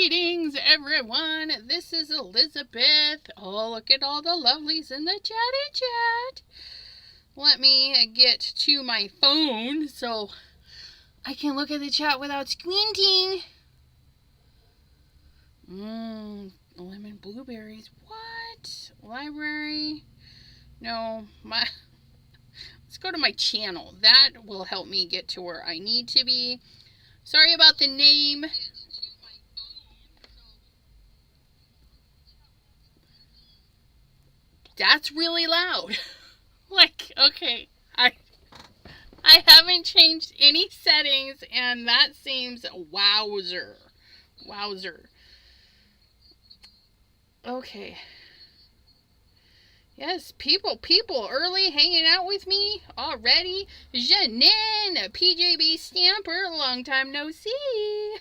Greetings, everyone. This is Elizabeth. Oh, look at all the lovelies in the chat. Let me get to my phone so I can look at the chat without squinting. Lemon blueberries. What? Library? No, let's go to my channel. That will help me get to where I need to be. Sorry about the name. That's really loud. Like, okay, I haven't changed any settings, and that seems wowzer. Okay. Yes, people, early hanging out with me already. Janine, PJB Stamper, long time no see.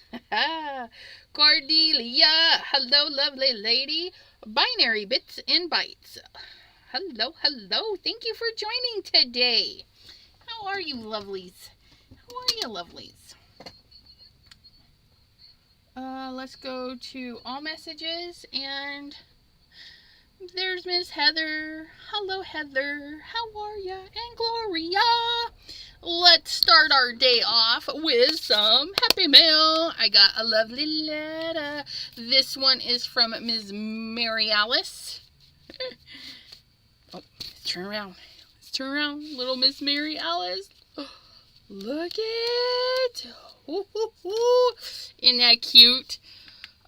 Cordelia, hello, lovely lady. Binary Bits and Bytes. Hello. Thank you for joining today. How are you, lovelies? Let's go to all messages, and there's Miss Heather. Hello, Heather. How are ya? And Gloria. Let's start our day off with some happy mail. I got a lovely letter. This one is from Ms. Mary Alice. Oh, let's turn around. Little Miss Mary Alice. Look it. Isn't that cute?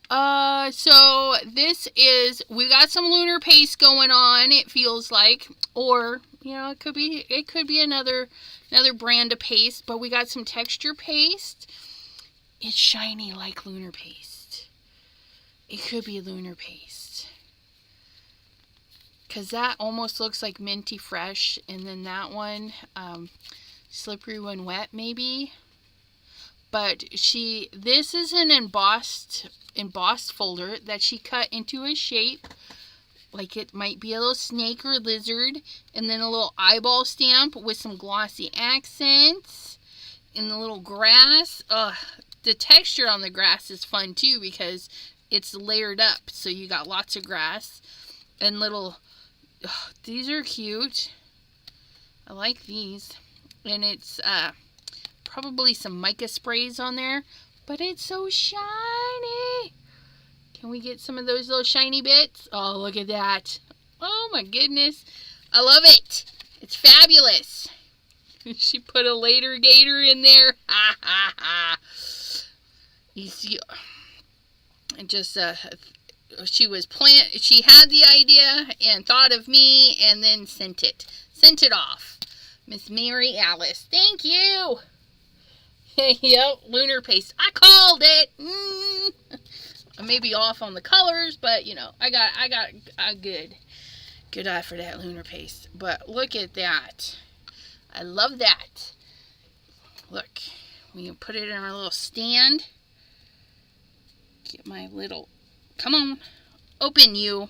So this is, we got some lunar paste going on, it feels like, or, you know, it could be another brand of paste, but we got some texture paste. It's shiny like lunar paste. It could be lunar paste. Because that almost looks like minty fresh, and then that one, slippery when wet maybe. But this is an embossed folder that she cut into a shape, like it might be a little snake or lizard, and then a little eyeball stamp with some glossy accents, and the little grass. The texture on the grass is fun too because it's layered up, so you got lots of grass and little. These are cute. I like these, and it's probably some mica sprays on there, but it's so shiny. Can we get some of those little shiny bits? Oh, look at that. Oh my goodness. I love it. It's fabulous. She put a later gator in there. Ha ha ha. You see, just she had the idea and thought of me and then sent it off. Miss Mary Alice. Thank you. Yep, lunar paste. I called it. I may be off on the colors, but you know, I got a good eye for that lunar paste. But look at that. I love that. Look, we can put it in our little stand. Get my little, come on, open you.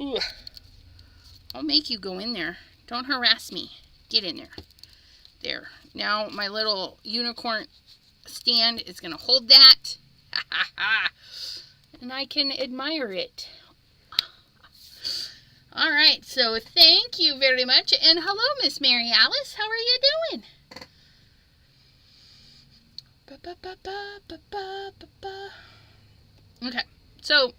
Ooh. I'll make you go in there. Don't harass me. Get in there. There. Now my little unicorn stand is going to hold that. And I can admire it. Alright, so thank you very much. And hello, Miss Mary Alice. How are you doing? Okay, so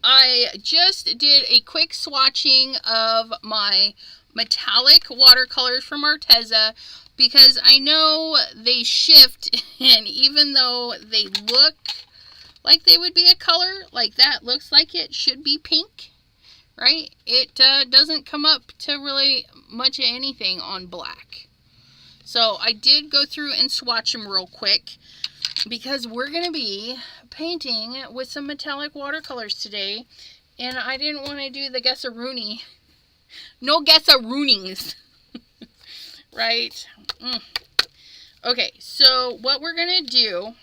I just did a quick swatching of my metallic watercolors from Arteza because I know they shift, and even though they look like they would be a color, like that looks like it should be pink, right? It doesn't come up to really much of anything on black. So I did go through and swatch them real quick because we're going to be painting with some metallic watercolors today, and I didn't want to do the guess-a-rooney. No guess-a-roonings. Right? Okay, so what we're going to do,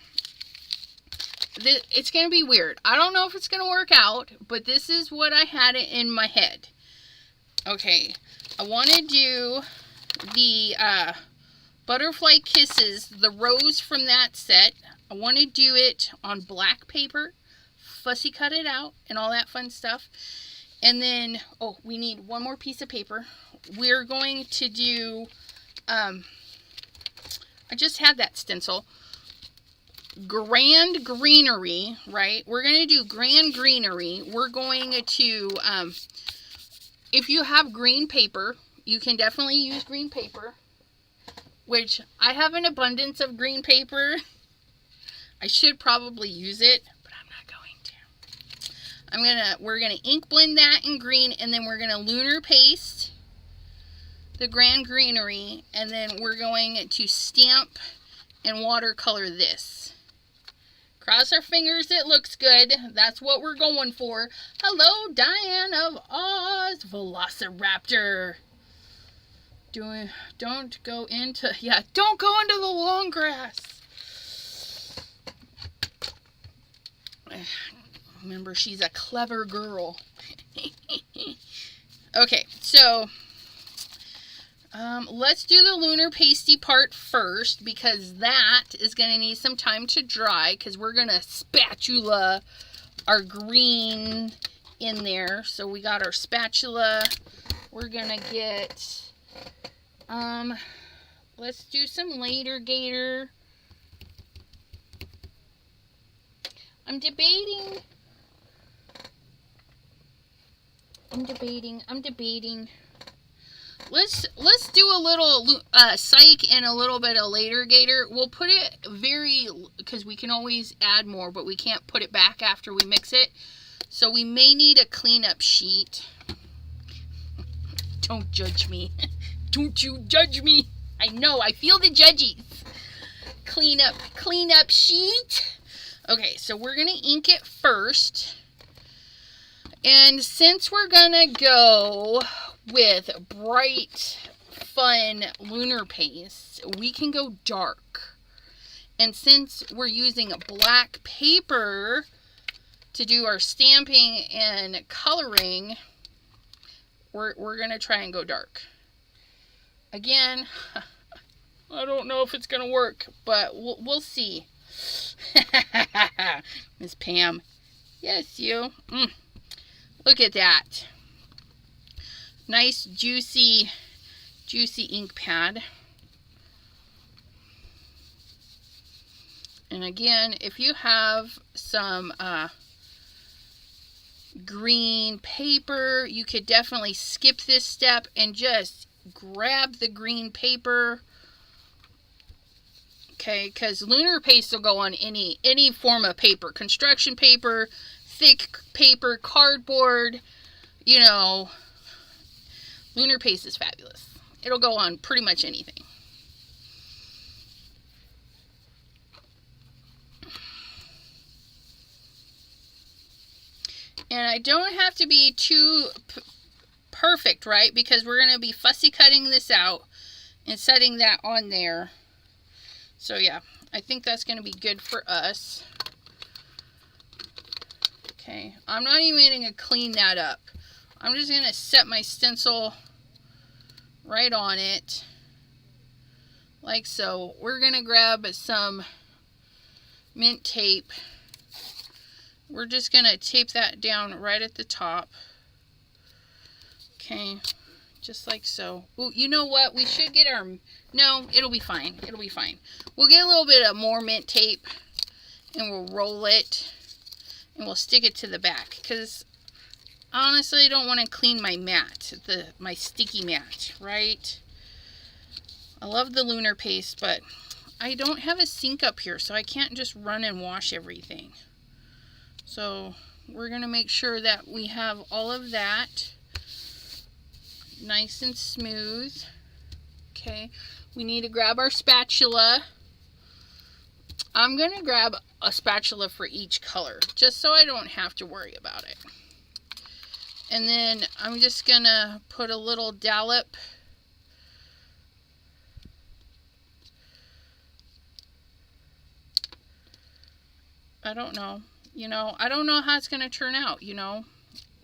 it's going to be weird. I don't know if it's going to work out, but this is what I had in my head. Okay, I want to do the Butterfly Kisses, the rose from that set. I want to do it on black paper, fussy cut it out, and all that fun stuff. And then, oh, we need one more piece of paper. We're going to do, I just had that stencil. Grand Greenery, right? We're going to do Grand Greenery. We're going to, if you have green paper, you can definitely use green paper, which I have an abundance of green paper. I should probably use it, but I'm not going to. We're gonna ink blend that in green, and then we're gonna lunar paste the Grand Greenery, and then we're going to stamp and watercolor this. Cross our fingers it looks good. That's what we're going for. Hello, Diane of Oz, Velociraptor. Don't go into the long grass. Remember, she's a clever girl. Okay, so let's do the lunar pasty part first, because that is going to need some time to dry, because we're going to spatula our green in there. So we got our spatula. We're going to get, let's do some later gator. I'm debating. Let's do a little psych and a little bit of later gator. We'll put it because we can always add more, but we can't put it back after we mix it. So we may need a cleanup sheet. Don't judge me. Don't you judge me. I know, I feel the judgies. Cleanup sheet. Okay, so we're going to ink it first. And since we're going to go with bright, fun lunar paste, we can go dark. And since we're using black paper to do our stamping and coloring, we're going to try and go dark. Again, I don't know if it's going to work, but we'll see. Miss Pam. Yes, you. Look at that. Nice, juicy ink pad. And again, if you have some green paper, you could definitely skip this step and just grab the green paper. Okay, because lunar paste will go on any form of paper. Construction paper, thick paper, cardboard, you know. Lunar paste is fabulous. It'll go on pretty much anything. And I don't have to be too perfect, right? Because we're going to be fussy cutting this out and setting that on there. So yeah, I think that's going to be good for us. Okay, I'm not even going to clean that up. I'm just going to set my stencil right on it, like so. We're going to grab some mint tape. We're just going to tape that down right at the top. Okay, just like so. Ooh, you know what? We should get our... No, it'll be fine. It'll be fine. We'll get a little bit of more mint tape, and we'll roll it, and we'll stick it to the back, because honestly, I don't want to clean my mat, my sticky mat, right? I love the lunar paste, but I don't have a sink up here, so I can't just run and wash everything. So we're going to make sure that we have all of that nice and smooth. Okay, we need to grab our spatula. I'm going to grab a spatula for each color, just so I don't have to worry about it. And then I'm just going to put a little dollop . I don't know. You know, I don't know how it's going to turn out, you know.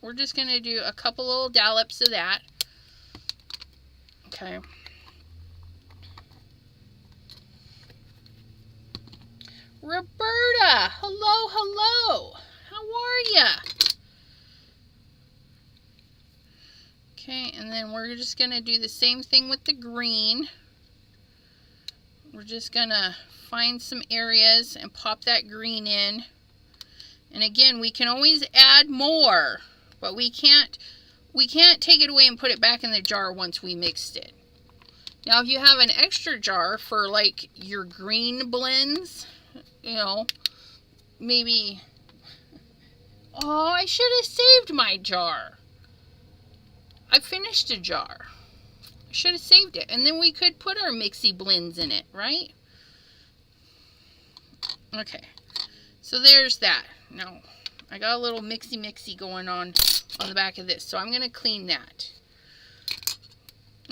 We're just going to do a couple little dollops of that. Okay. Roberta, hello, hello. How are ya? Okay, and then we're just going to do the same thing with the green. We're just going to find some areas and pop that green in. And again, we can always add more, but we can't take it away and put it back in the jar once we mixed it. Now, if you have an extra jar for like your green blends, you know, maybe, oh, I should have saved my jar. I finished a jar. I should have saved it. And then we could put our mixy blends in it, right? Okay. So there's that. Now, I got a little mixy going on the back of this. So I'm going to clean that.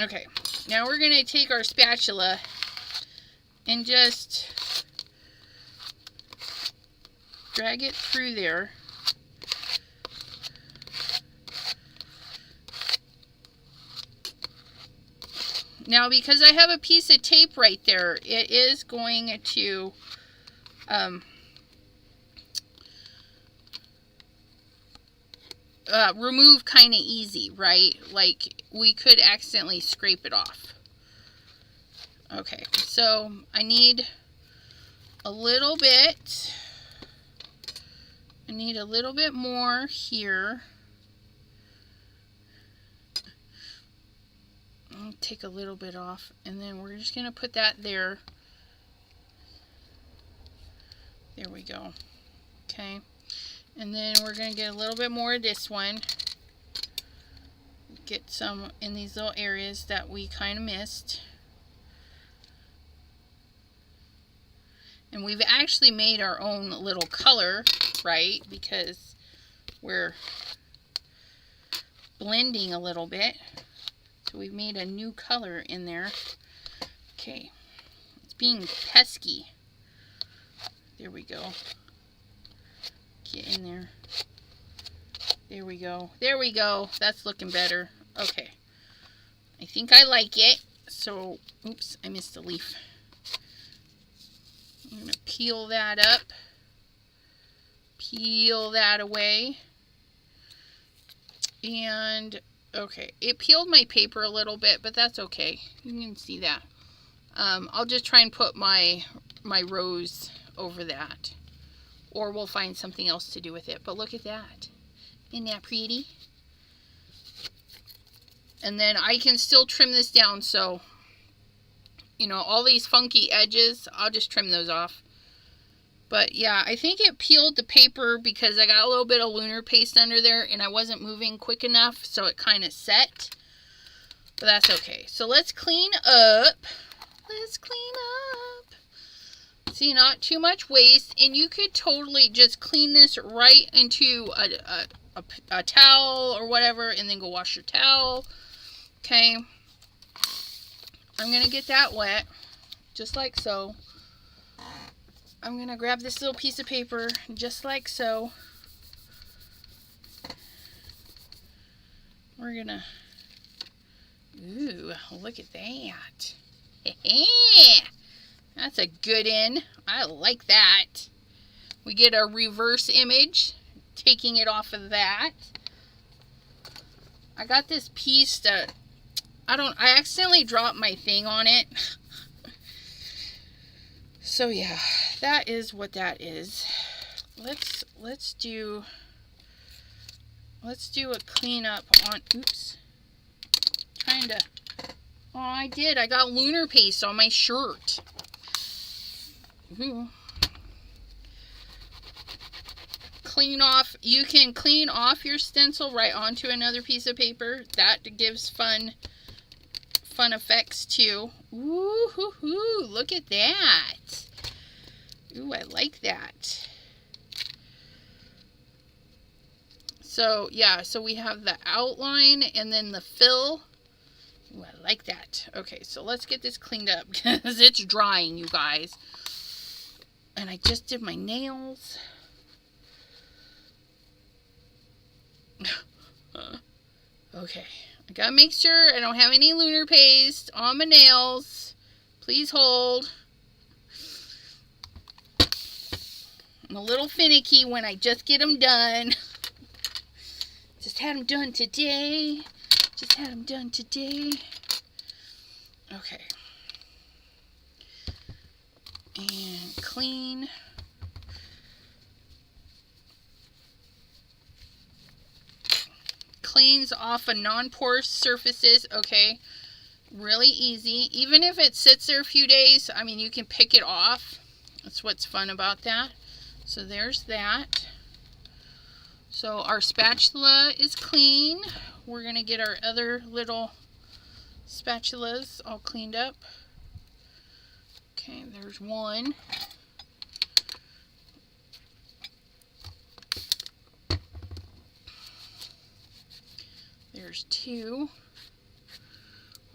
Okay. Now we're going to take our spatula and just drag it through there. Now, because I have a piece of tape right there, it is going to remove kind of easy, right? Like, we could accidentally scrape it off. Okay, so I need a little bit. I need a little bit more here. I'll take a little bit off, and then we're just going to put that there. There we go. Okay. And then we're going to get a little bit more of this one. Get some in these little areas that we kind of missed. And we've actually made our own little color, right? Because we're blending a little bit. So we've made a new color in there. Okay. It's being pesky. There we go. Get in there. There we go. There we go. That's looking better. Okay. I think I like it. So, oops, I missed a leaf. I'm going to peel that up. Peel that away. And, okay. It peeled my paper a little bit, but that's okay. You can see that. I'll just try and put my rose over that. Or we'll find something else to do with it. But look at that. Isn't that pretty? And then I can still trim this down. So, you know, all these funky edges, I'll just trim those off. But yeah, I think it peeled the paper because I got a little bit of lunar paste under there. And I wasn't moving quick enough. So it kind of set. But that's okay. So let's clean up. Let's clean up. See, not too much waste, and you could totally just clean this right into a towel or whatever, and then go wash your towel. Okay, I'm gonna get that wet, just like so. I'm gonna grab this little piece of paper, just like so. We're gonna, ooh, look at that. That's a good in. I like that. We get a reverse image, taking it off of that. I got this piece that I accidentally dropped my thing on it. So yeah, that is what that is. Let's do a cleanup on, oops. Trying to, oh, I did. I got lunar paste on my shirt. Ooh. Clean off. You can clean off your stencil right onto another piece of paper. That gives fun effects too. Ooh, hoo, hoo, look at that. Ooh, I like that. So yeah, so we have the outline and then the fill. Ooh, I like that. Okay, so let's get this cleaned up because it's drying, you guys. And I just did my nails. Okay. I gotta make sure I don't have any lunar paste on my nails. Please hold. I'm a little finicky when I just get them done. Just had them done today. Just had them done today. Okay. And clean. Cleans off of non-porous surfaces. Okay. Really easy. Even if it sits there a few days, I mean, you can pick it off. That's what's fun about that. So there's that. So our spatula is clean. We're going to get our other little spatulas all cleaned up. Okay, there's one. There's two.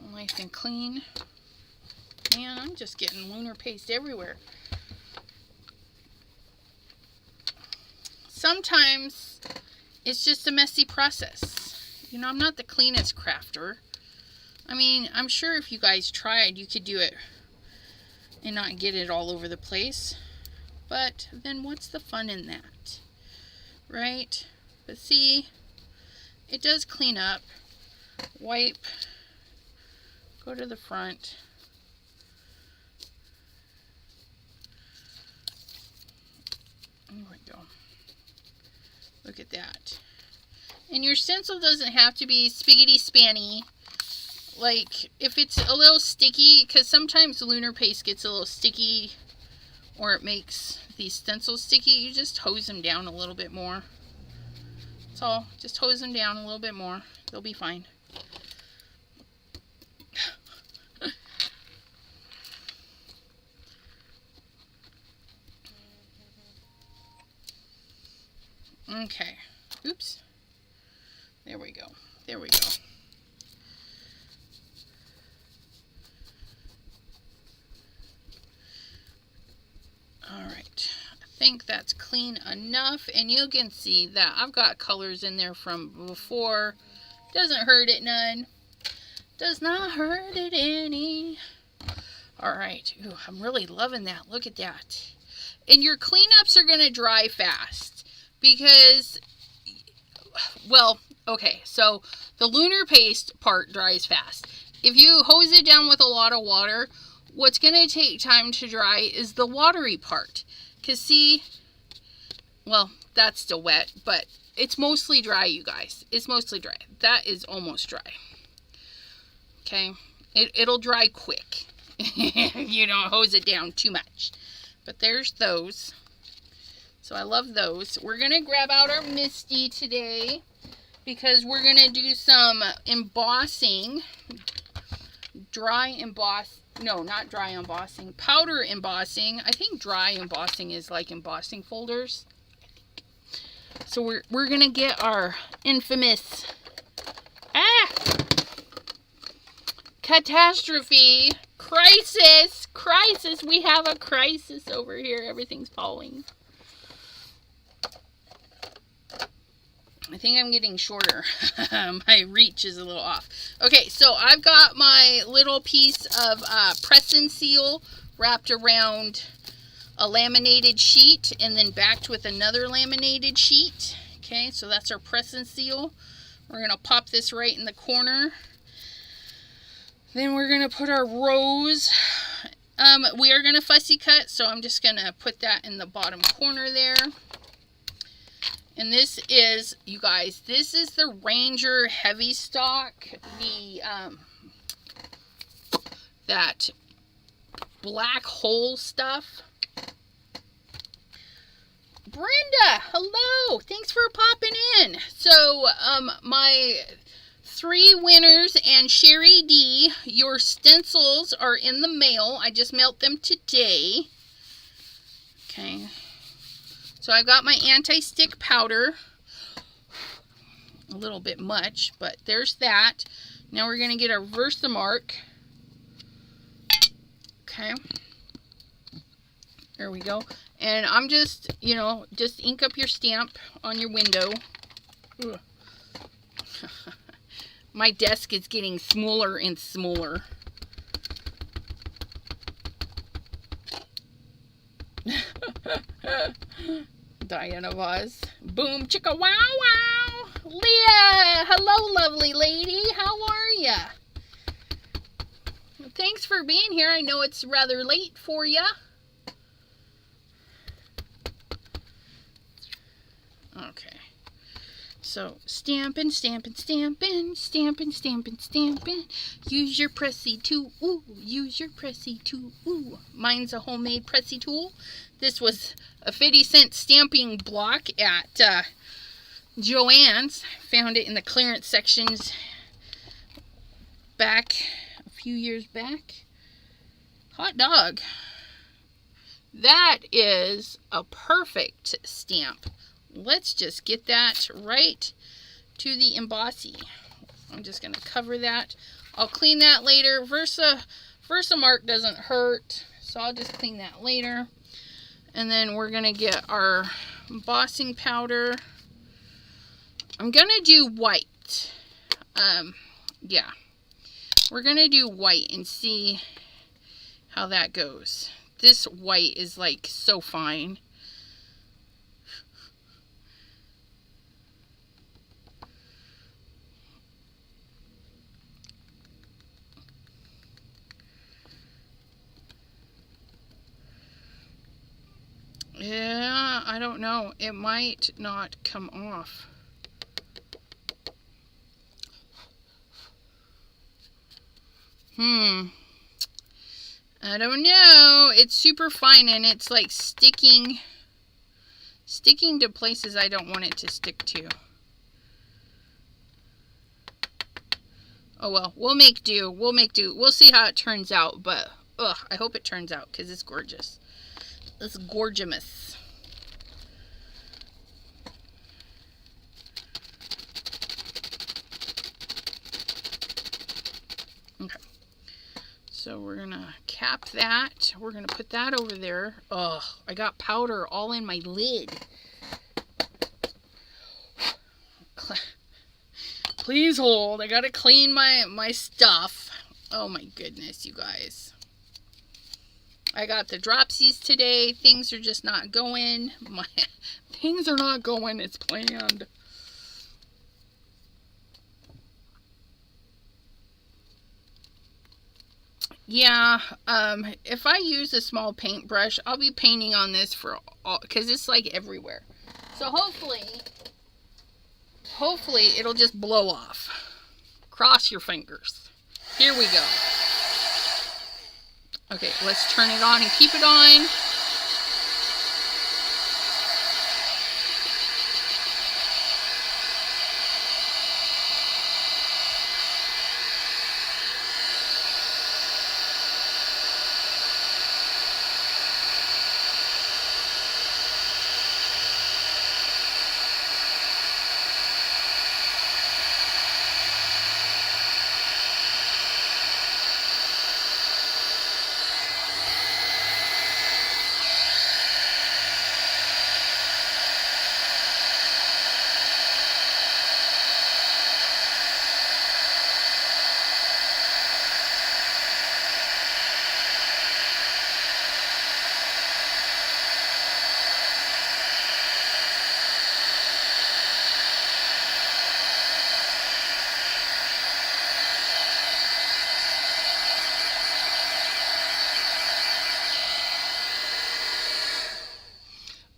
All nice and clean. Man, I'm just getting lunar paste everywhere. Sometimes it's just a messy process. You know, I'm not the cleanest crafter. I mean, I'm sure if you guys tried, you could do it and not get it all over the place. But then what's the fun in that? Right? But see, it does clean up. Wipe. Go to the front. There we go. Look at that. And your stencil doesn't have to be spiggity spanny. Like, if it's a little sticky, because sometimes lunar paste gets a little sticky, or it makes these stencils sticky, you just hose them down a little bit more. That's all. Just hose them down a little bit more. They'll be fine. Okay. Oops. There we go. There we go. Alright. I think that's clean enough. And you can see that I've got colors in there from before. Doesn't hurt it none. Does not hurt it any. Alright. Ooh, I'm really loving that. Look at that. And your cleanups are going to dry fast. Because, well, okay, so the lunar paste part dries fast. If you hose it down with a lot of water, what's going to take time to dry is the watery part. Because see, well, that's still wet, but it's mostly dry, you guys. It's mostly dry. That is almost dry. Okay, it'll dry quick. You don't hose it down too much. But there's those. So I love those. We're going to grab out our Misty today because we're going to do some embossing. Dry emboss. No, not dry embossing. Powder embossing. I think dry embossing is like embossing folders. So we're going to get our infamous catastrophe. Crisis. Crisis. We have a crisis over here. Everything's falling. I think I'm getting shorter. My reach is a little off. Okay, so I've got my little piece of Crescent seal wrapped around a laminated sheet and then backed with another laminated sheet. Okay, so that's our Crescent seal. We're going to pop this right in the corner. Then we're going to put our rose. We are going to fussy cut, so I'm just going to put that in the bottom corner there. And this is, you guys, this is the Ranger Heavy Stock, the, that black hole stuff. Brenda, hello, thanks for popping in. So, my 3 winners and Sherry D, your stencils are in the mail. I just mailed them today. Okay. So I've got my anti-stick powder. A little bit much, but there's that. Now we're going to get our Versamark. Okay. There we go. And I'm just, you know, just ink up your stamp on your window. My desk is getting smaller and smaller. Diana of Oz. Boom, chicka, wow, wow. Leah, hello, lovely lady. How are ya? Thanks for being here. I know it's rather late for ya. Okay. So, stamping, stamping, stamping, stamping, stamping, stamping. Use your pressy tool. Ooh, use your pressy tool. Ooh. Mine's a homemade pressy tool. This was a 50-cent stamping block at Joann's. Found it in the clearance sections back a few years back. Hot dog. That is a perfect stamp. Let's just get that right to the embossy. I'm just going to cover that. I'll clean that later. Versamark doesn't hurt, so I'll just clean that later. And then we're going to get our embossing powder. I'm going to do white. Yeah. We're going to do white and see how that goes. This white is like so fine. Yeah, I don't know. It might not come off. I don't know. It's super fine and it's like sticking to places I don't want it to stick to. Oh well, we'll make do. We'll make do. We'll see how it turns out, but I hope it turns out because it's gorgeous. It's gorgeous. Okay. So we're going to cap that. We're going to put that over there. Ugh, I got powder all in my lid. Please hold. I got to clean my stuff. Oh my goodness, you guys. I got the dropsies today. Things are just not going. Things are not going as planned. Yeah, if I use a small paintbrush, I'll be painting on this for all, because it's like everywhere. So hopefully it'll just blow off. Cross your fingers. Here we go. Okay, let's turn it on and keep it on.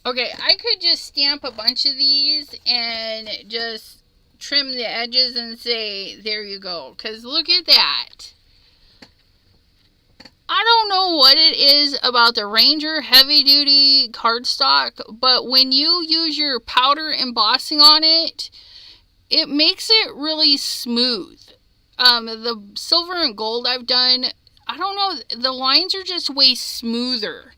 Okay, I could just stamp a bunch of these and just trim the edges and say, there you go. Because look at that. I don't know what it is about the Ranger Heavy Duty cardstock, but when you use your powder embossing on it, it makes it really smooth. The silver and gold I've done, I don't know, the lines are just way smoother.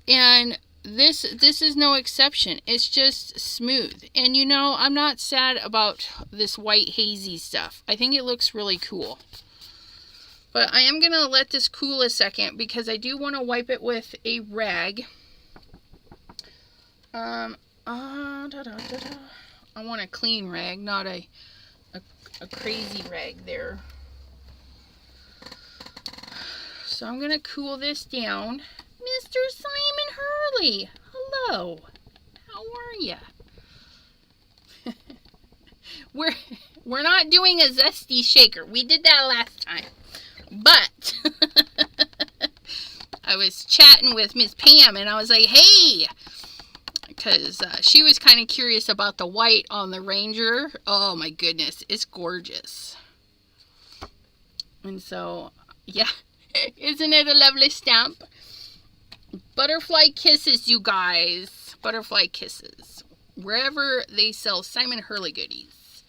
And this is no exception. It's just smooth. And you know, I'm not sad about this white hazy stuff. I think it looks really cool. But I am going to let this cool a second because I do want to wipe it with a rag. I want a clean rag, not a crazy rag there. So I'm going to cool this down. Mr. Simon Hurley, Hello. How are ya? We're not doing a Zesty shaker. We did that last time. But I was chatting with Miss Pam and I was like, hey, because she was kind of curious about the white on the Ranger. Oh my goodness, it's gorgeous. And so, yeah, isn't it a lovely stamp? Butterfly kisses, you guys. Butterfly kisses. Wherever they sell Simon Hurley goodies.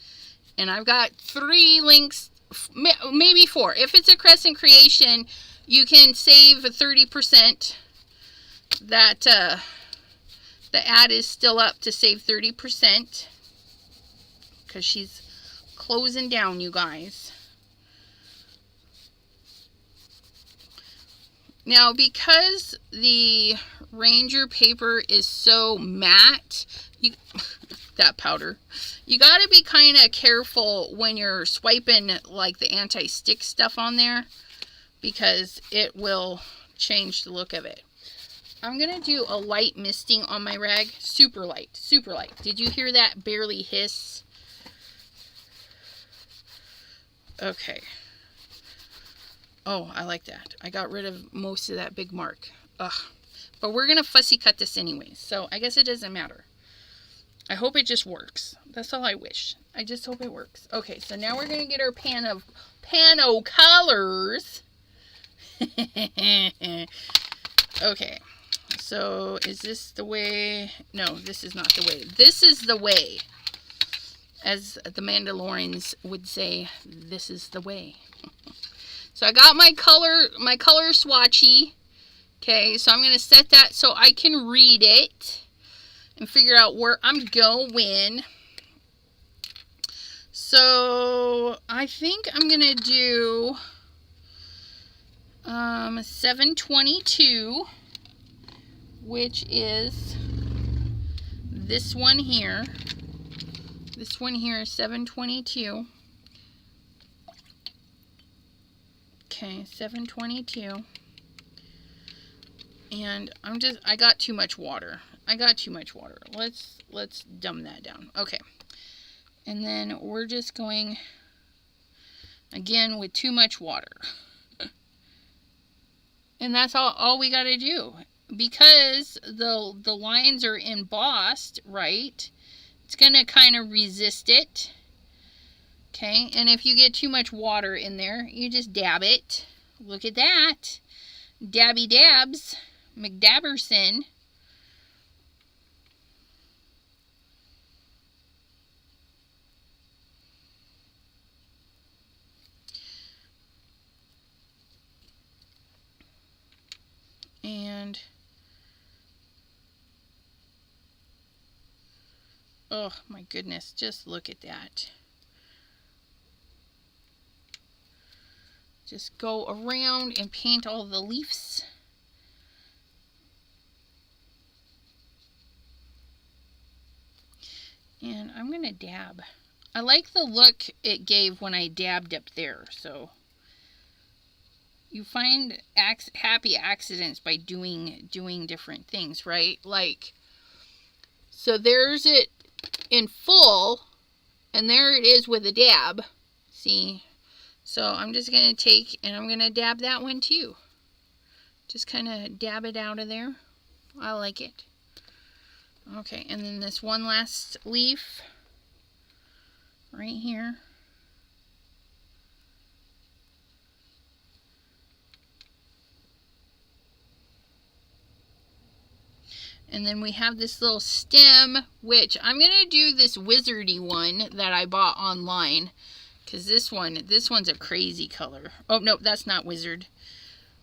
And I've got 3 links, maybe 4. If it's a Crescent Creation, you can save 30%. That the ad is still up to save 30%. Because she's closing down, you guys. Now, because the Ranger paper is so matte, that powder, you got to be kind of careful when you're swiping like the anti-stick stuff on there, because it will change the look of it. I'm going to do a light misting on my rag. Super light, super light. Did you hear that barely hiss? Okay. Oh, I like that. I got rid of most of that big mark. Ugh. But we're going to fussy cut this anyway, so I guess it doesn't matter. I hope it just works. That's all I wish. I just hope it works. Okay, so now we're going to get our pano colors. Okay, so is this the way? No, this is not the way. This is the way. As the Mandalorians would say, this is the way. So I got my color swatchy. Okay, so I'm going to set that so I can read it and figure out where I'm going. So I think I'm going to do 722, which is this one here. This one here is 722. Okay, 722. And I got too much water. Let's dumb that down. Okay. And then we're just going again with too much water. And that's all we got to do. Because the lines are embossed, right? It's going to kind of resist it. Okay, and if you get too much water in there, you just dab it. Look at that. Dabby dabs. McDabberson. And oh my goodness, just look at that. Just go around and paint all the leaves. And I'm going to dab. I like the look it gave when I dabbed up there. So you find happy accidents by doing different things, right? Like, so there's it in full, and there it is with a dab. See? So I'm just going to take, and I'm going to dab that one too. Just kind of dab it out of there. I like it. Okay, and then this one last leaf right here. And then we have this little stem, which I'm going to do this wizardy one that I bought online. Because this one's a crazy color. Oh, no, that's not wizard.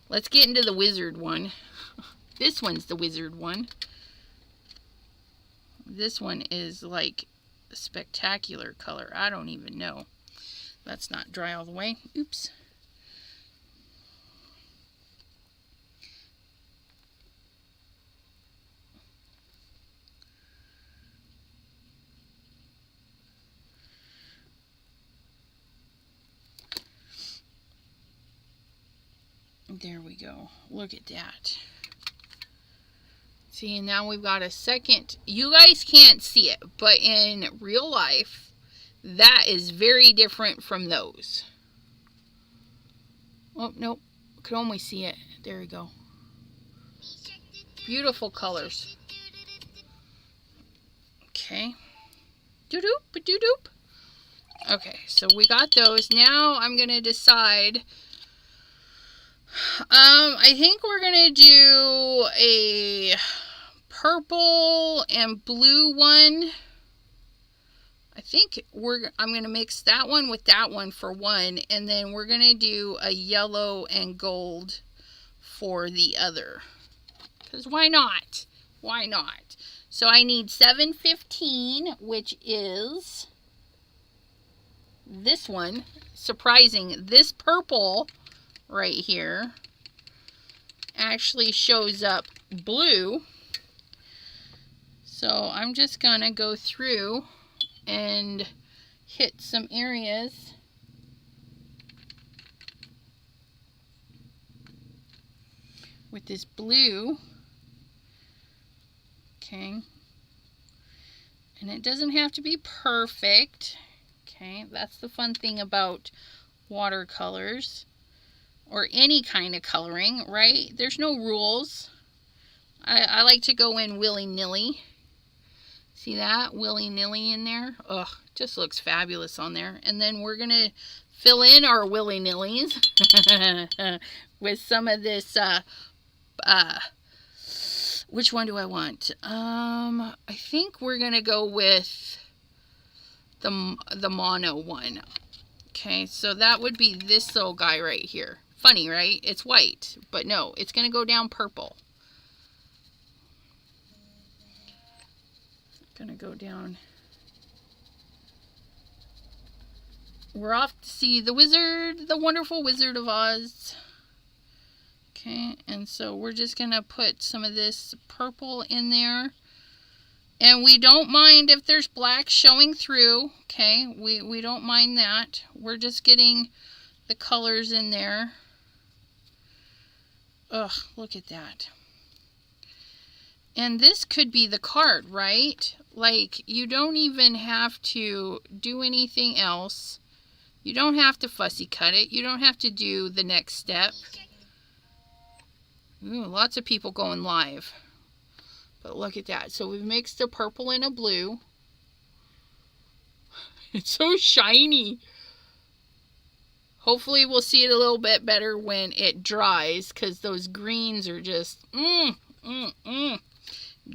Let's get into the wizard one. This one's the wizard one. This one is like a spectacular color. I don't even know. That's not dry all the way. Oops. There we go. Look at that. See, now we've got a second. You guys can't see it, but in real life, that is very different from those. Oh, nope. Could only see it. There we go. Beautiful colors. Okay. Doo-doop, doo-doop. Okay, so we got those. Now I'm going to decide. I think we're going to do a purple and blue one. I think I'm going to mix that one with that one for one, and then we're going to do a yellow and gold for the other. Because why not? Why not? So I need 715, which is this one. Surprising, this purple right here actually shows up blue. So I'm just going to go through and hit some areas with this blue. Okay. And it doesn't have to be perfect. Okay, that's the fun thing about watercolors or any kind of coloring, right? There's no rules. I like to go in willy-nilly. See that? Willy-nilly in there. Ugh, just looks fabulous on there. And then we're going to fill in our willy-nillys with some of this, which one do I want? I think we're going to go with the mono one. Okay, so that would be this little guy right here. Funny, right? It's white, but no, it's going to go down purple. Gonna go down. We're off to see the wizard, the wonderful Wizard of Oz. Okay, and so we're just gonna put some of this purple in there. And we don't mind if there's black showing through. Okay, we don't mind that. We're just getting the colors in there. Ugh, look at that. And this could be the card, right? Like, you don't even have to do anything else. You don't have to fussy cut it. You don't have to do the next step. Ooh, lots of people going live. But look at that. So we've mixed a purple and a blue. It's so shiny. Hopefully we'll see it a little bit better when it dries, because those greens are just,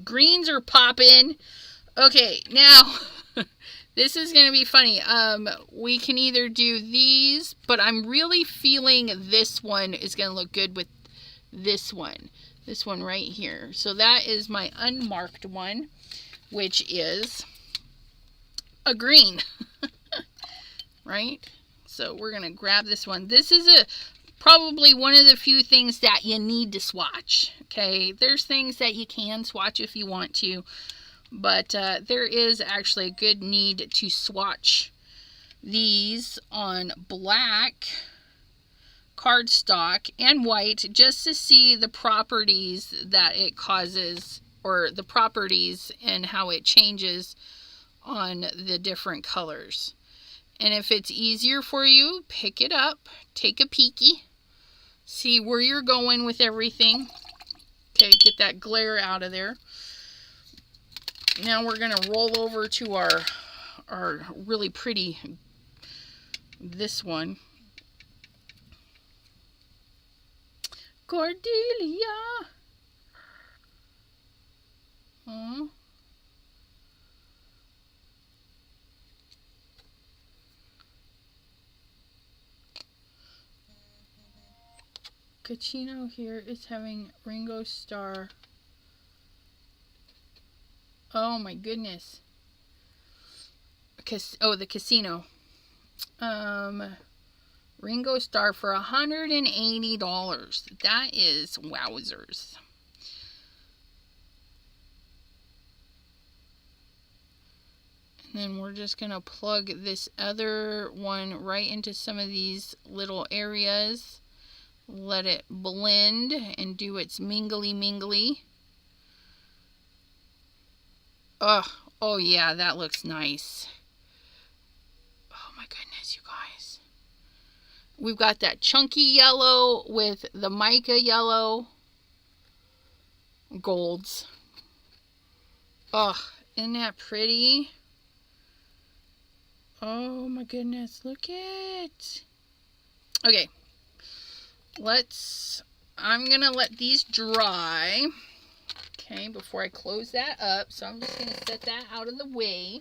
Greens are popping. Okay, now, this is going to be funny. We can either do these, but I'm really feeling this one is going to look good with this one. This one right here. So that is my unmarked one, which is a green. Right? So we're going to grab this one. This is probably one of the few things that you need to swatch. Okay, there's things that you can swatch if you want to, but there is actually a good need to swatch these on black cardstock and white, just to see the properties that it causes, or the properties and how it changes on the different colors. And if it's easier for you, pick it up, take a peeky, see where you're going with everything. Okay, get that glare out of there. Now we're going to roll over to our really pretty, this one. Cordelia. Oh. Cachino here is having Ringo Starr. Oh my goodness. Oh, the casino. Ringo Starr for $180. That is wowzers. And then we're just going to plug this other one right into some of these little areas. Let it blend and do its mingly. Oh yeah, that looks nice. Oh my goodness, you guys. We've got that chunky yellow with the mica yellow golds. Oh, isn't that pretty? Oh my goodness, look it. Okay, I'm gonna let these dry, okay, before I close that up. So I'm just gonna set that out of the way.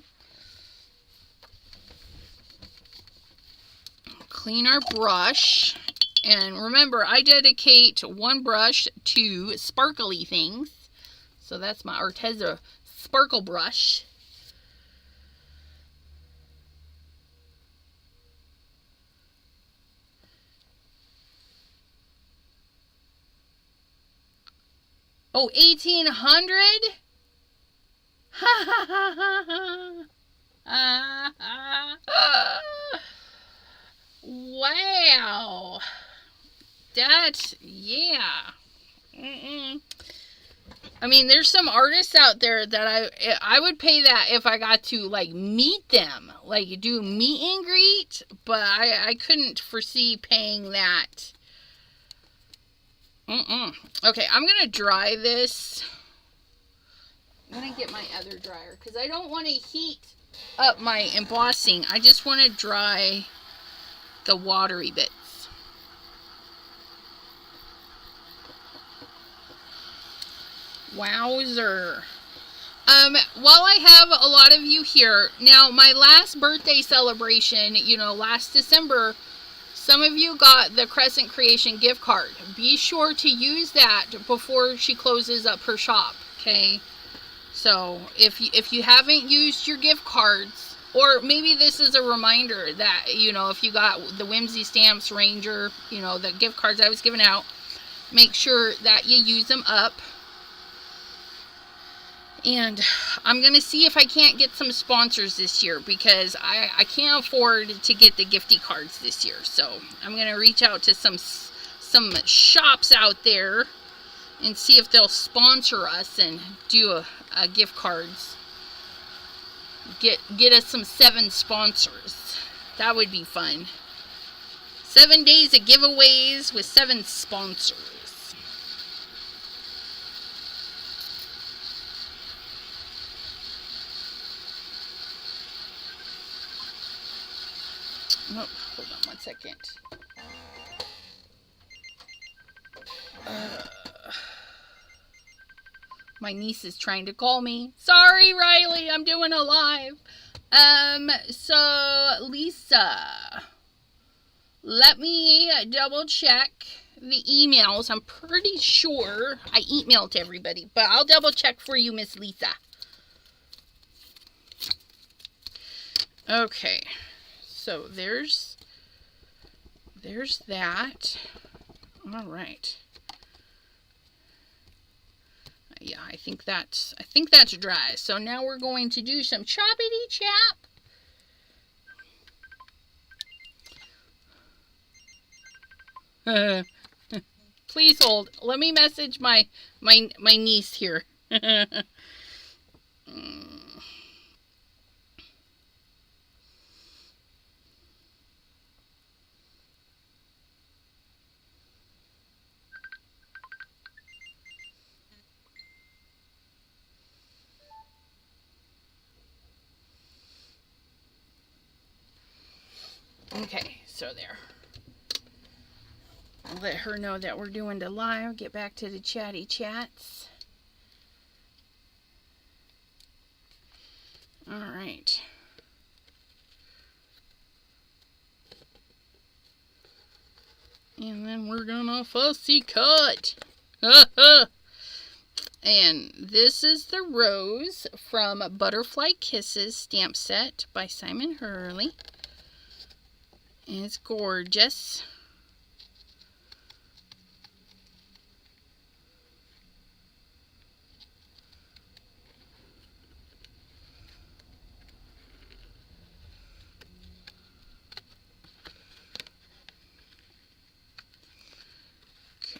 Clean our brush. And remember, I dedicate one brush to sparkly things. So that's my Arteza sparkle brush. Oh, 1800? Ha ha ha ha ha. Wow. That's, yeah. I mean, there's some artists out there that I would pay that if I got to, like, meet them. Like, do meet and greet. But I couldn't foresee paying that. Okay, I'm going to dry this. I'm going to get my other dryer. Because I don't want to heat up my embossing. I just want to dry the watery bits. Wowzer. While I have a lot of you here, now my last birthday celebration, you know, last December, some of you got the Crescent Creation gift card. Be sure to use that before she closes up her shop, okay? So, if you haven't used your gift cards, or maybe this is a reminder that, you know, if you got the Whimsy Stamps Ranger, you know, the gift cards I was giving out, make sure that you use them up. And I'm going to see if I can't get some sponsors this year, because I can't afford to get the gifty cards this year. So I'm going to reach out to some shops out there and see if they'll sponsor us and do a gift cards. Get us some 7 sponsors. That would be fun. 7 days of giveaways with 7 sponsors. Oh, hold on one second. My niece is trying to call me. Sorry, Riley, I'm doing a live. So, Lisa, let me double check the emails. I'm pretty sure I emailed to everybody, but I'll double check for you, Miss Lisa. Okay. So there's that. All right. Yeah, I think that's dry. So now we're going to do some choppity chop. Please hold. Let me message my niece here. Okay, so there. I'll let her know that we're doing the live. Get back to the chatty chats. All right. And then we're gonna fussy cut. And this is the rose from Butterfly Kisses stamp set by Simon Hurley. And it's gorgeous.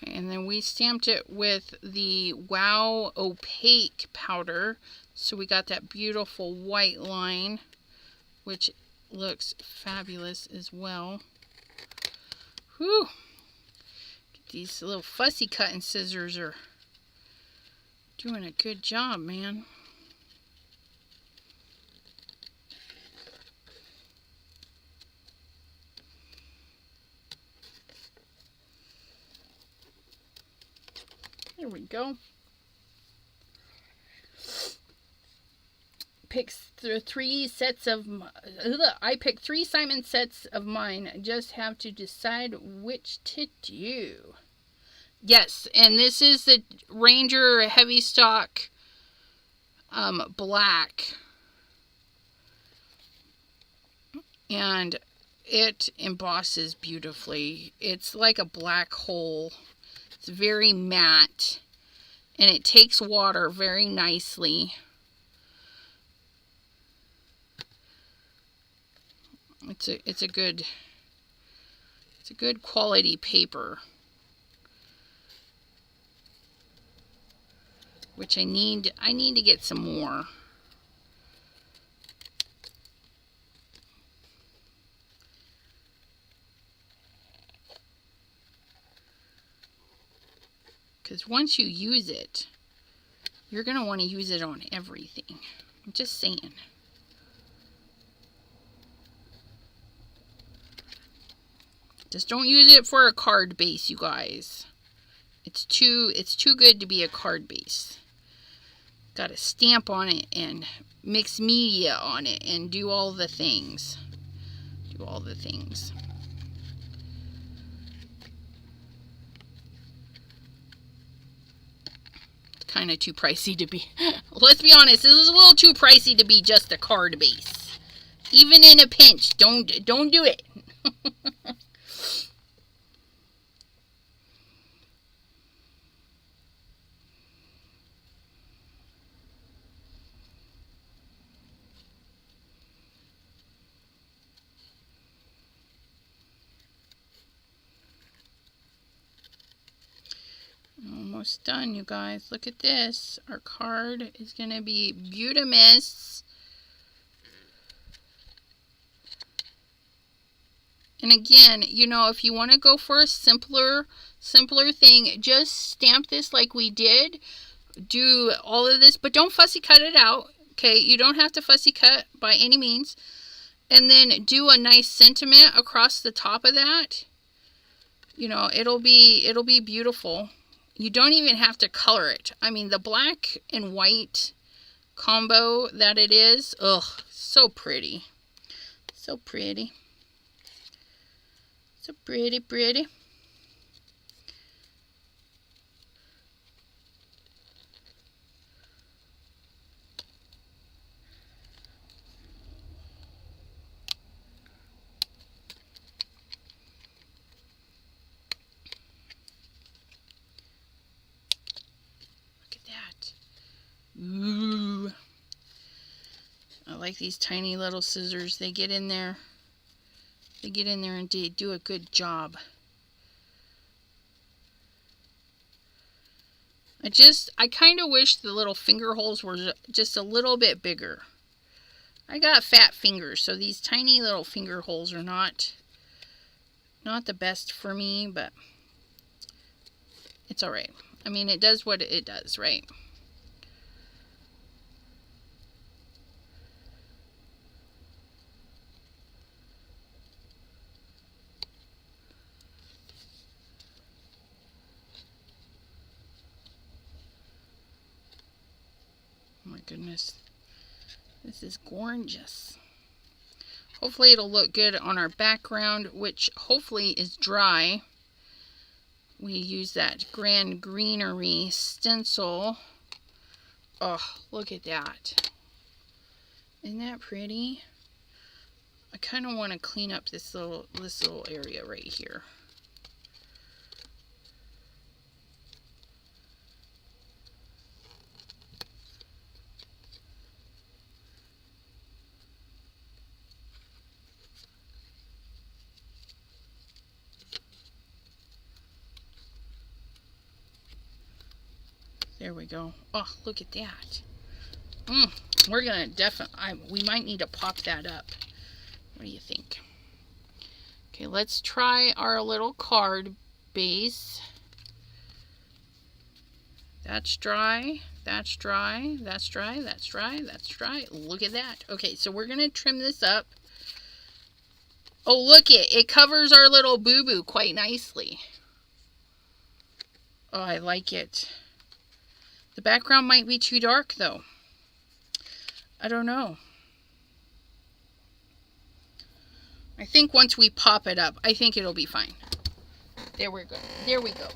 And And then we stamped it with the Wow Opaque powder. So we got that beautiful white line, which looks fabulous as well. Whew. These little fussy cutting scissors are doing a good job, man. There we go. Picks three sets of. I picked 3 Simon sets of mine. I just have to decide which to do. Yes, and this is the Ranger Heavy Stock black. And it embosses beautifully. It's like a black hole. It's very matte. And it takes water very nicely. It's a good quality paper. Which I need to get some more. Because once you use it, you're going to want to use it on everything. I'm just saying. Just don't use it for a card base, you guys. It's too good to be a card base. Got to stamp on it and mix media on it and do all the things. Do all the things. Kind of too pricey to be. Let's be honest, this is a little too pricey to be just a card base. Even in a pinch, don't do it. Almost done, you guys. Look at this. Our card is going to be Beautimous. And again, you know, if you want to go for a simpler thing, just stamp this like we did. Do all of this, but don't fussy cut it out. Okay, you don't have to fussy cut by any means. And then do a nice sentiment across the top of that. You know, it'll be beautiful. You don't even have to color it. I mean, the black and white combo that it is, ugh, so pretty. So pretty. So pretty, pretty. Ooh. I like these tiny little scissors. They get in there. They get in there and do a good job. I kind of wish the little finger holes were just a little bit bigger. I got fat fingers, so these tiny little finger holes are not the best for me, but it's alright. I mean, it does what it does, right? Oh my goodness. This is gorgeous. Hopefully it'll look good on our background, which hopefully is dry. We use that Grand Greenery stencil. Oh, look at that. Isn't that pretty? I kind of want to clean up this little area right here. There we go. Oh, look at that. We're gonna we might need to pop that up. What do you think? Okay, let's try our little card base. That's dry, that's dry, that's dry, that's dry, that's dry. Look at that. Okay, so we're gonna trim this up. Oh, look it covers our little boo-boo quite nicely. Oh, I like it. The background might be too dark though. I don't know. I think once we pop it up, I think it'll be fine. There we go. There we go.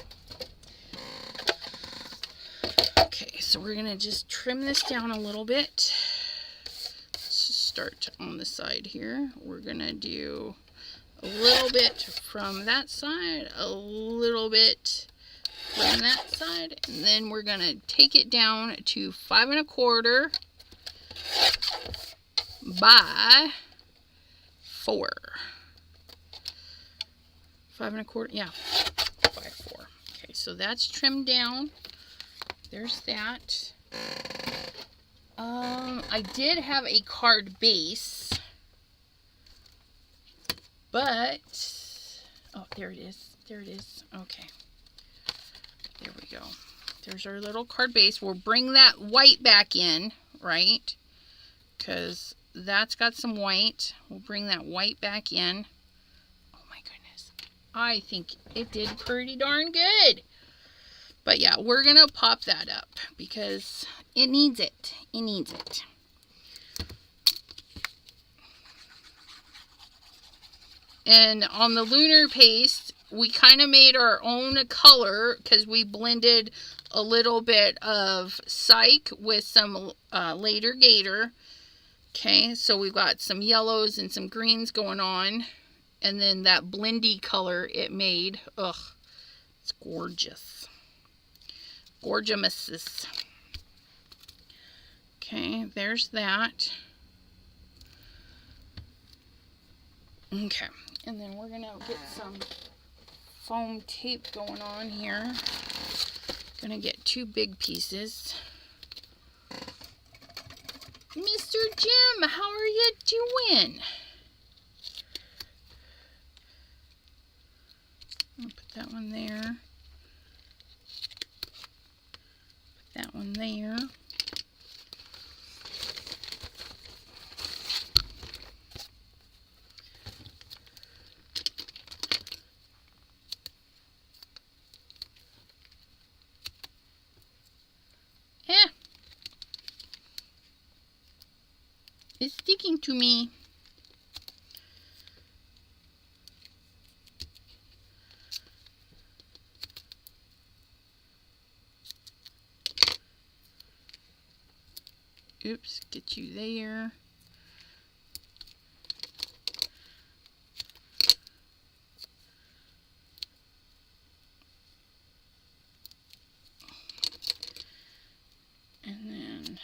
Okay, so we're going to just trim this down a little bit. Let's start on the side here. We're going to do a little bit from that side, a little bit from that side, and then we're going to take it down to 5 1/4 by 4. 5 1/4, yeah, by 4. Okay, so that's trimmed down. There's that. I did have a card base, but oh, there it is. There it is. Okay. There we go. There's our little card base. We'll bring that white back in, right? Because that's got some white. We'll bring that white back in. Oh my goodness. I think it did pretty darn good. But yeah, we're going to pop that up because it needs it. It needs it. And on the lunar paste, we kind of made our own color because we blended a little bit of Psych with some Later Gator. Okay, so we've got some yellows and some greens going on. And then that blendy color it made. Ugh, it's gorgeous. Gorgeous. Okay, there's that. Okay, and then we're going to get some foam tape going on here. Gonna get 2 big pieces. Mr. Jim, how are you doing? I'll put that one there. Put that one there. It's sticking to me. Oops, get you there. And then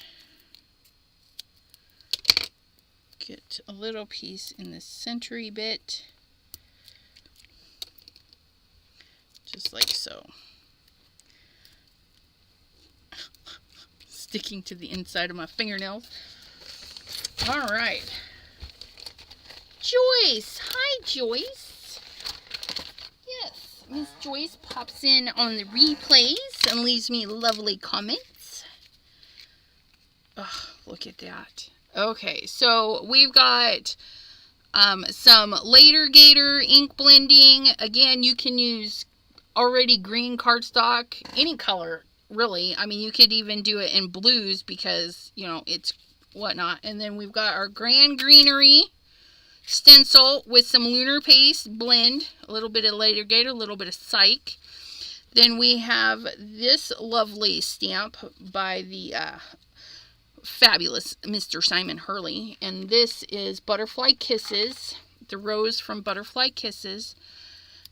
get a little piece in the century bit, just like so. Sticking to the inside of my fingernails. All right. Joyce. Hi, Joyce. Yes, Miss Joyce pops in on the replays and leaves me lovely comments. Oh, look at that. Okay, so we've got some Later Gator ink blending. Again, you can use already green cardstock, any color, really. I mean, you could even do it in blues because, you know, it's whatnot. And then we've got our Grand Greenery stencil with some lunar paste blend, a little bit of Later Gator, a little bit of Psych. Then we have this lovely stamp by the fabulous Mr. Simon Hurley, and this is Butterfly Kisses, the rose from Butterfly Kisses,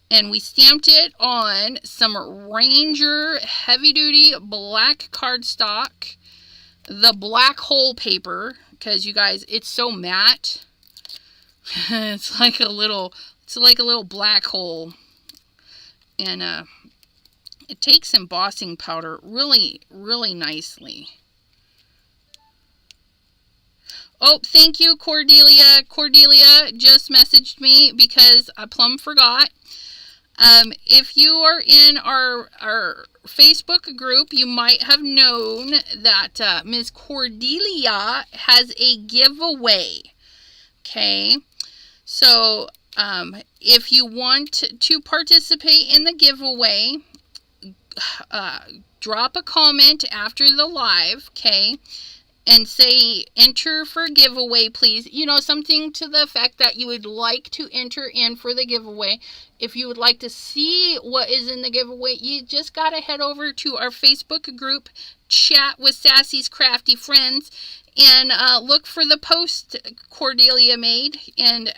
and we stamped it on some Ranger heavy duty black cardstock, the black hole paper, because you guys, it's so matte. It's like a little black hole, and It takes embossing powder really, really nicely. Oh, thank you, Cordelia. Cordelia just messaged me because I plumb forgot. If you are in our Facebook group, you might have known that Ms. Cordelia has a giveaway. Okay, so if you want to participate in the giveaway, drop a comment after the live, okay, and say, enter for giveaway, please. You know, something to the effect that you would like to enter in for the giveaway. If you would like to see what is in the giveaway, you just got to head over to our Facebook group, Chat with Sassy's Crafty Friends, and look for the post Cordelia made. And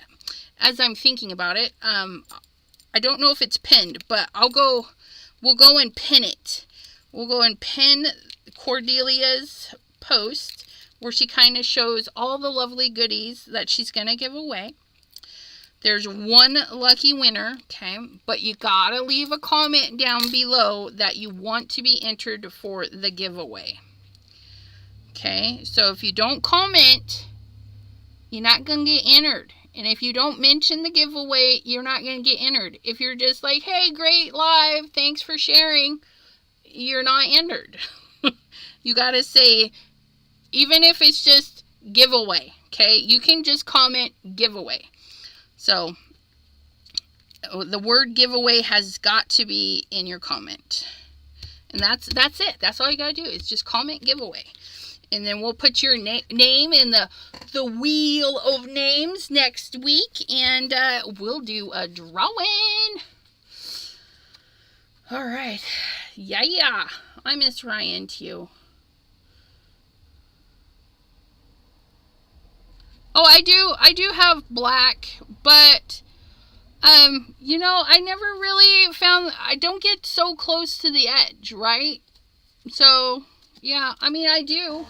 as I'm thinking about it, I don't know if it's pinned, but we'll go and pin it. We'll go and pin Cordelia's post where she kind of shows all the lovely goodies that she's going to give away. There's one lucky winner, okay? But you got to leave a comment down below that you want to be entered for the giveaway. Okay? So if you don't comment, you're not going to get entered. And if you don't mention the giveaway, you're not going to get entered. If you're just like, hey, great live, thanks for sharing, you're not entered. You got to say, even if it's just giveaway, okay? You can just comment giveaway. So, the word giveaway has got to be in your comment. And that's it. That's all you got to do is just comment giveaway. And then we'll put your name in the wheel of names next week. And we'll do a drawing. All right. Yeah. I miss Ryan too. Oh, I do have black, but, you know, I never really found, I don't get so close to the edge, right? So, yeah, I mean, I do.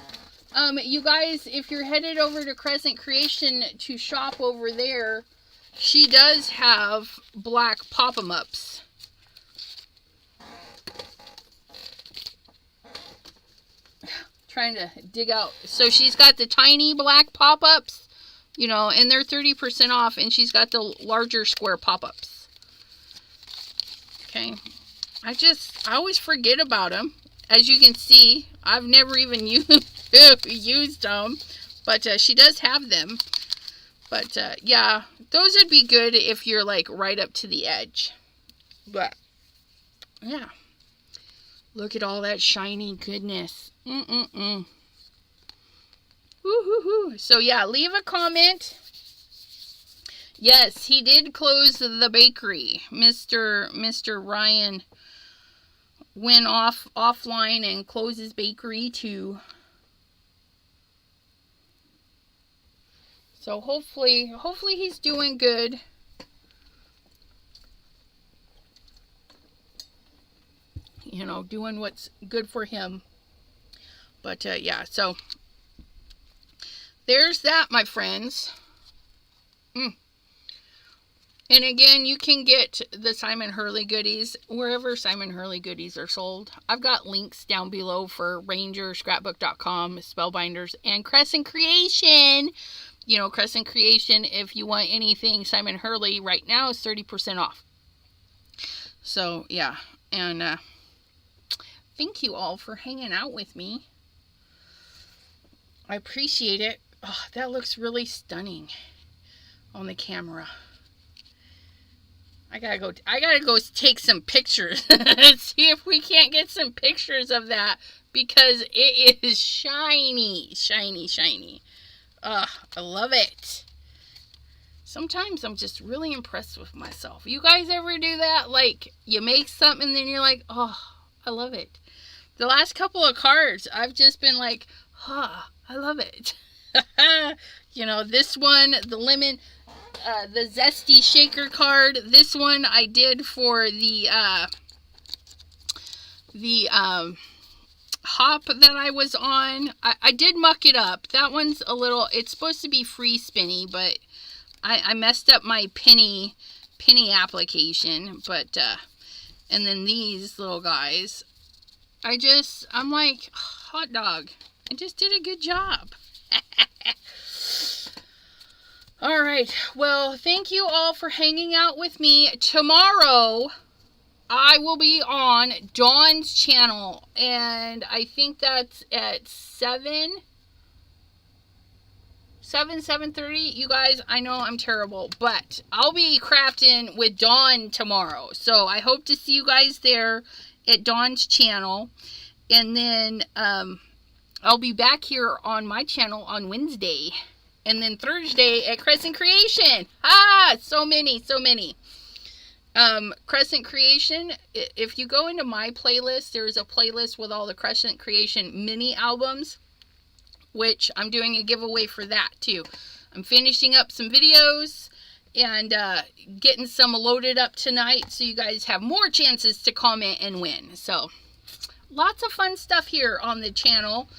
You guys, if you're headed over to Crescent Creation to shop over there, she does have black pop-em-ups. Trying to dig out. So she's got the tiny black pop-ups. You know, and they're 30% off, and she's got the larger square pop-ups. Okay. I always forget about them. As you can see, I've never even used them. But she does have them. But, yeah, those would be good if you're, like, right up to the edge. But, yeah. Look at all that shiny goodness. Woo-hoo-hoo. So, yeah, leave a comment. Yes, he did close the bakery. Mr. Ryan went offline and closed his bakery, too. So, hopefully he's doing good. You know, doing what's good for him. But, yeah, so there's that, my friends. And again, you can get the Simon Hurley goodies wherever Simon Hurley goodies are sold. I've got links down below for Ranger, Scrapbook.com, Spellbinders, and Crescent Creation. You know, Crescent Creation, if you want anything Simon Hurley right now, is 30% off. So, yeah. And thank you all for hanging out with me. I appreciate it. Oh, that looks really stunning on the camera. I gotta go take some pictures. See if we can't get some pictures of that, because it is shiny, shiny, shiny. I love it. Sometimes I'm just really impressed with myself. You guys ever do that? Like, you make something and then you're like, oh, I love it. The last couple of cards, I've just been like, I love it. You know, this one, the lemon, the Zesty shaker card. This one I did for the hop that I was on. I did muck it up. That one's a little, it's supposed to be free spinny, but I messed up my penny application. But And then these little guys, I'm like, hot dog, I just did a good job. All right, well, thank you all for hanging out with me. Tomorrow, I will be on Dawn's channel, and I think that's at 7:30. You guys, I know I'm terrible, but I'll be crafting with Dawn tomorrow. So I hope to see you guys there at Dawn's channel. And then I'll be back here on my channel on Wednesday. And then Thursday at Crescent Creation. So many. Crescent Creation, if you go into my playlist, there's a playlist with all the Crescent Creation mini albums, which I'm doing a giveaway for that too. I'm finishing up some videos and getting some loaded up tonight, so you guys have more chances to comment and win. So lots of fun stuff here on the channel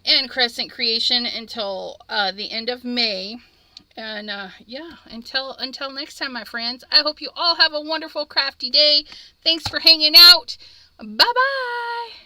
and Crescent Creation until the end of May. And yeah, until next time, my friends, I hope you all have a wonderful crafty day. Thanks for hanging out. Bye bye.